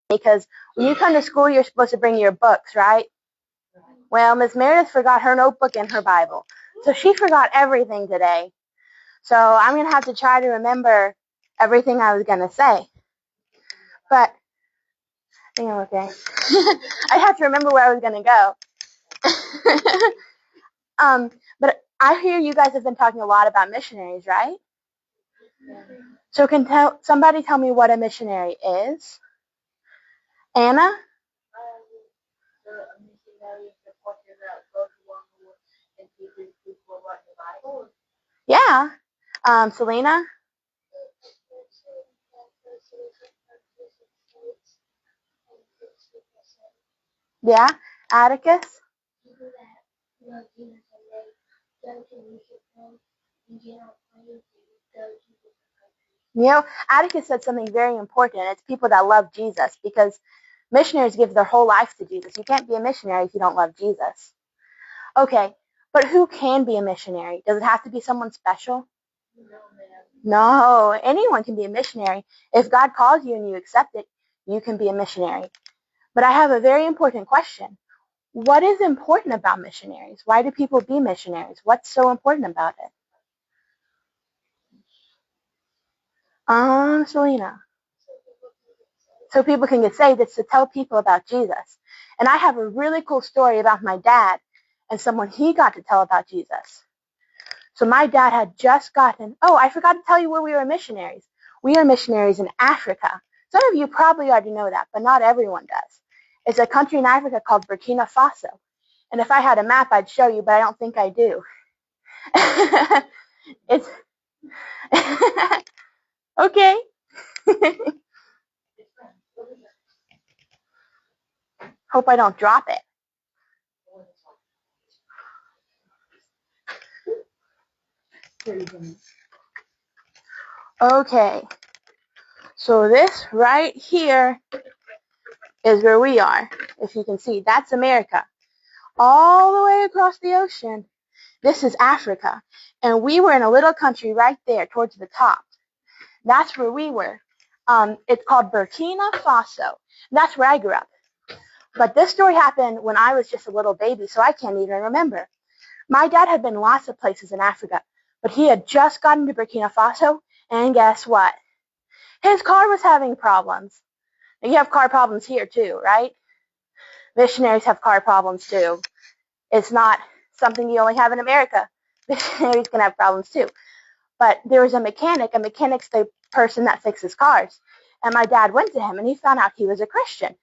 because when you come to school, you're supposed to bring your books, right? Well, Miss Meredith forgot her notebook and her Bible. So she forgot everything today. So I'm going to have to try to remember everything I was going to say. But I think I'm okay. I have to remember where I was going to go. But I hear you guys have been talking a lot about missionaries, right? So can somebody tell me what a missionary is? Anna? Yeah. Selena? Yeah. Atticus? You know, Atticus said something very important. It's people that love Jesus, because missionaries give their whole life to Jesus. You can't be a missionary if you don't love Jesus. Okay, but who can be a missionary? Does it have to be someone special? No, anyone can be a missionary. If God calls you and you accept it, you can be a missionary. But I have a very important question. What is important about missionaries? Why do people be missionaries? What's so important about it? Selena. So people can get saved. It's to tell people about Jesus. And I have a really cool story about my dad and someone he got to tell about Jesus. So my dad had just gotten, I forgot to tell you where we were missionaries. We are missionaries in Africa. Some of you probably already know that, but not everyone does. It's a country in Africa called Burkina Faso. And if I had a map, I'd show you, but I don't think I do. It's okay. Hope I don't drop it. Okay. So this right here is where we are. If you can see, that's America. All the way across the ocean, this is Africa. And we were in a little country right there towards the top. That's where we were. It's called Burkina Faso. That's where I grew up. But this story happened when I was just a little baby, so I can't even remember. My dad had been lots of places in Africa, but he had just gotten to Burkina Faso, and guess what? His car was having problems. Now, you have car problems here too, right? Missionaries have car problems too. It's not something you only have in America. Missionaries can have problems too. But there was a mechanic. A mechanic's the person that fixes cars. And my dad went to him, and he found out he was a Christian.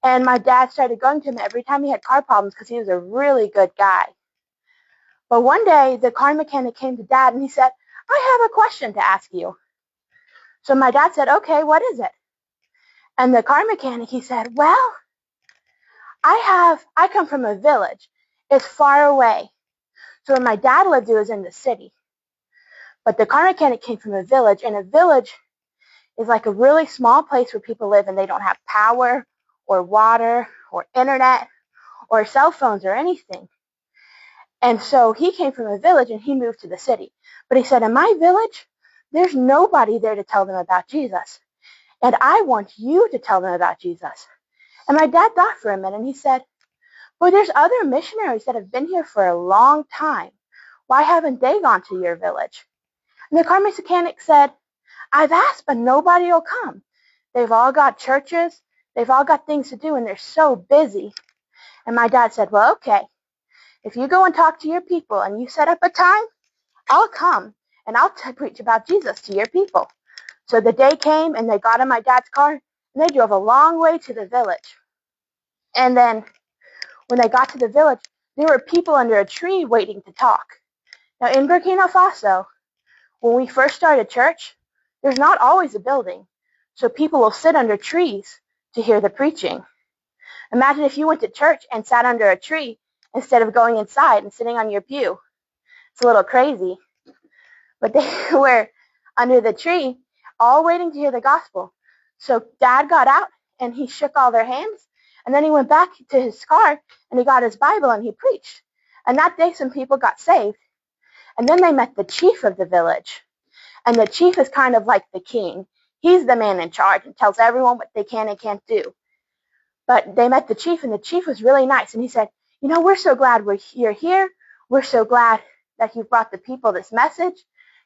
And my dad started going to him every time he had car problems because he was a really good guy. But one day, the car mechanic came to Dad, and he said, I have a question to ask you. So my dad said, okay, what is it? And the car mechanic, he said, well, I come from a village. It's far away. So where my dad lived, it was in the city. But the car mechanic came from a village, and a village is like a really small place where people live and they don't have power or water or internet or cell phones or anything. And so he came from a village and he moved to the city. But he said, in my village, there's nobody there to tell them about Jesus. And I want you to tell them about Jesus. And my dad thought for a minute, and he said, well, there's other missionaries that have been here for a long time. Why haven't they gone to your village? And the car mechanic said, I've asked, but nobody will come. They've all got churches. They've all got things to do, and they're so busy. And my dad said, well, okay. If you go and talk to your people and you set up a time, I'll come, and I'll preach about Jesus to your people. So the day came, and they got in my dad's car, and they drove a long way to the village. And then when they got to the village, there were people under a tree waiting to talk. Now, in Burkina Faso, when we first started church, there's not always a building, so people will sit under trees to hear the preaching. Imagine if you went to church and sat under a tree instead of going inside and sitting on your pew. It's a little crazy. But they were under the tree, all waiting to hear the gospel. So Dad got out, and he shook all their hands, and then he went back to his car, and he got his Bible, and he preached. And that day, some people got saved. And then they met the chief of the village. And the chief is kind of like the king. He's the man in charge and tells everyone what they can and can't do. But they met the chief, and the chief was really nice. And he said, we're so glad you're here. We're so glad that you brought the people this message.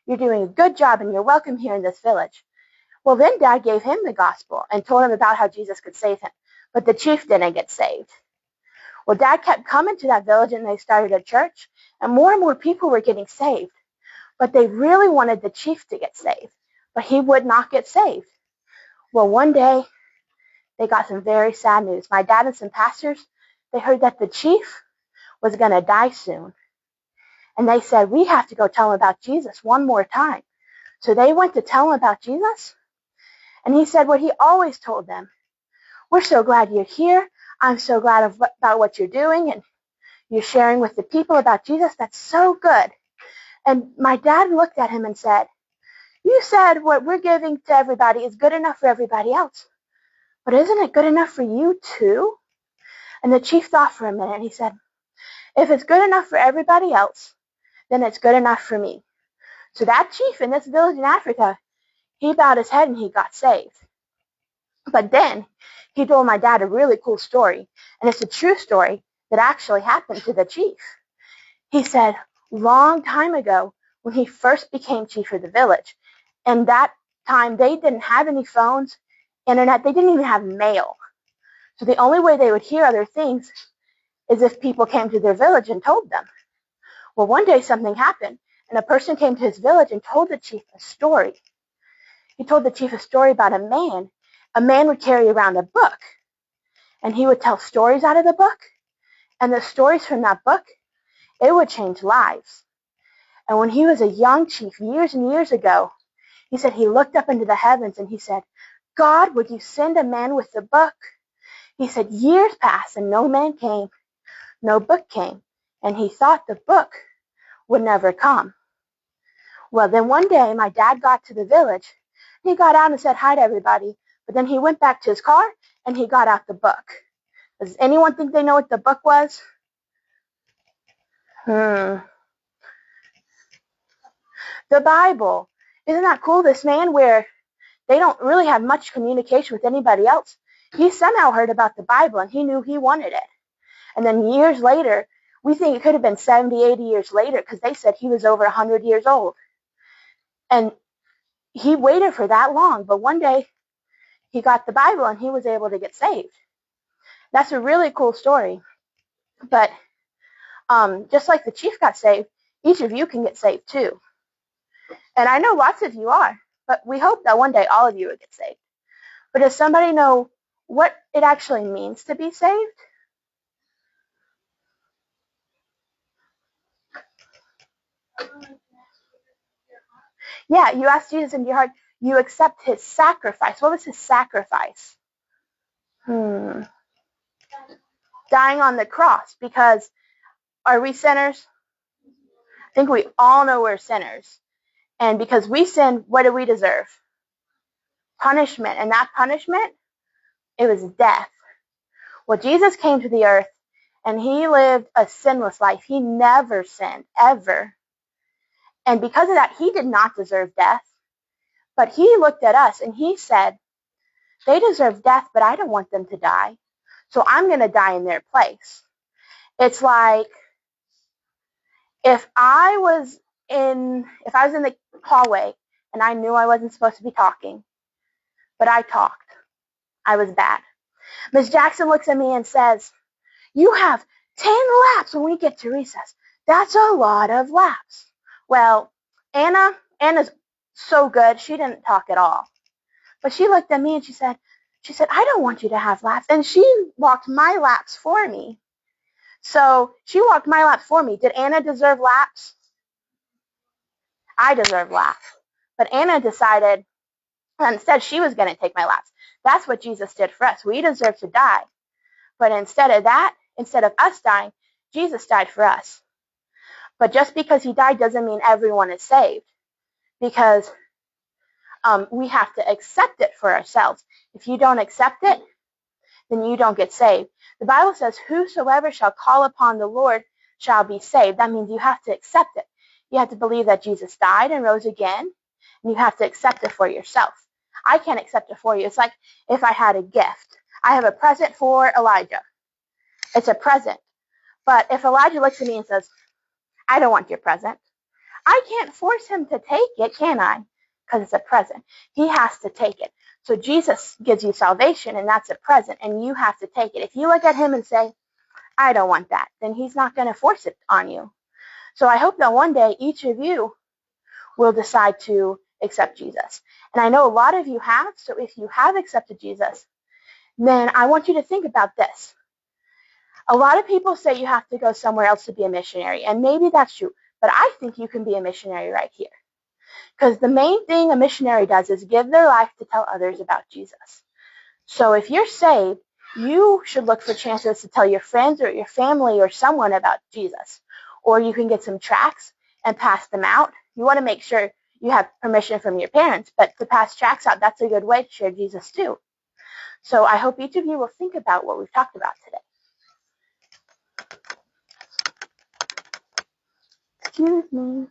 You're doing a good job, and you're welcome here in this village. Well, then Dad gave him the gospel and told him about how Jesus could save him. But the chief didn't get saved. Well, Dad kept coming to that village, and they started a church, and more people were getting saved. But they really wanted the chief to get saved, but he would not get saved. Well, one day, they got some very sad news. My dad and some pastors, they heard that the chief was going to die soon. And they said, we have to go tell him about Jesus one more time. So they went to tell him about Jesus. And he said what he always told them. We're so glad you're here. I'm so glad about what you're doing. And you're sharing with the people about Jesus. That's so good. And my dad looked at him and said, you said what we're giving to everybody is good enough for everybody else. But isn't it good enough for you too? And the chief thought for a minute, and he said, if it's good enough for everybody else, then it's good enough for me. So that chief in this village in Africa, he bowed his head and he got saved. But then he told my dad a really cool story, and it's a true story that actually happened to the chief. He said, long time ago, when he first became chief of the village, and that time they didn't have any phones, internet, they didn't even have mail. So the only way they would hear other things is if people came to their village and told them. Well, one day something happened, and a person came to his village and told the chief a story. He told the chief a story about a man. A man would carry around a book, and he would tell stories out of the book, and the stories from that book, it would change lives. And when he was a young chief years and years ago, he said he looked up into the heavens and he said, God, would you send a man with the book? He said, years passed and no man came, no book came, and he thought the book would never come. Well, then one day my dad got to the village. He got out and said hi to everybody, but then he went back to his car and he got out the book. Does anyone think they know what the book was? The Bible. Isn't that cool? This man, where they don't really have much communication with anybody else, he somehow heard about the Bible and he knew he wanted it. And then years later, we think it could have been 70, 80 years later, because they said he was over 100 years old. And he waited for that long, but one day he got the Bible and he was able to get saved. That's a really cool story. But just like the chief got saved, each of you can get saved too. And I know lots of you are, but we hope that one day all of you will get saved. But does somebody know what it actually means to be saved? Yeah, you ask Jesus into your heart. You accept his sacrifice. What was his sacrifice? Dying on the cross. Because are we sinners? I think we all know we're sinners. And because we sin, what do we deserve? Punishment. And that punishment, it was death. Well, Jesus came to the earth and he lived a sinless life. He never sinned, ever. And because of that, he did not deserve death. But he looked at us and he said, they deserve death, but I don't want them to die. So I'm going to die in their place. It's like if I was in the hallway and I knew I wasn't supposed to be talking, but I talked. I was bad. Miss Jackson looks at me and says, you have 10 laps when we get to recess. That's a lot of laps. Well, Anna's so good. She didn't talk at all. But she looked at me and she said, I don't want you to have laps. And she walked my laps for me. So she walked my laps for me. Did Anna deserve laps? I deserve laps. But Anna decided instead she was going to take my laps. That's what Jesus did for us. We deserve to die. But instead of that, instead of us dying, Jesus died for us. But just because he died doesn't mean everyone is saved. Because we have to accept it for ourselves. If you don't accept it, then you don't get saved. The Bible says, whosoever shall call upon the Lord shall be saved. That means you have to accept it. You have to believe that Jesus died and rose again, and you have to accept it for yourself. I can't accept it for you. It's like if I had a gift. I have a present for Elijah. It's a present. But if Elijah looks at me and says, I don't want your present, I can't force him to take it, can I? Because it's a present. He has to take it. So Jesus gives you salvation, and that's a present, and you have to take it. If you look at him and say, I don't want that, then he's not going to force it on you. So I hope that one day each of you will decide to accept Jesus. And I know a lot of you have, so if you have accepted Jesus, then I want you to think about this. A lot of people say you have to go somewhere else to be a missionary, and maybe that's true, but I think you can be a missionary right here. Because the main thing a missionary does is give their life to tell others about Jesus. So if you're saved, you should look for chances to tell your friends or your family or someone about Jesus. Or you can get some tracts and pass them out. You want to make sure you have permission from your parents, but to pass tracts out, that's a good way to share Jesus too. So I hope each of you will think about what we've talked about today. Excuse me.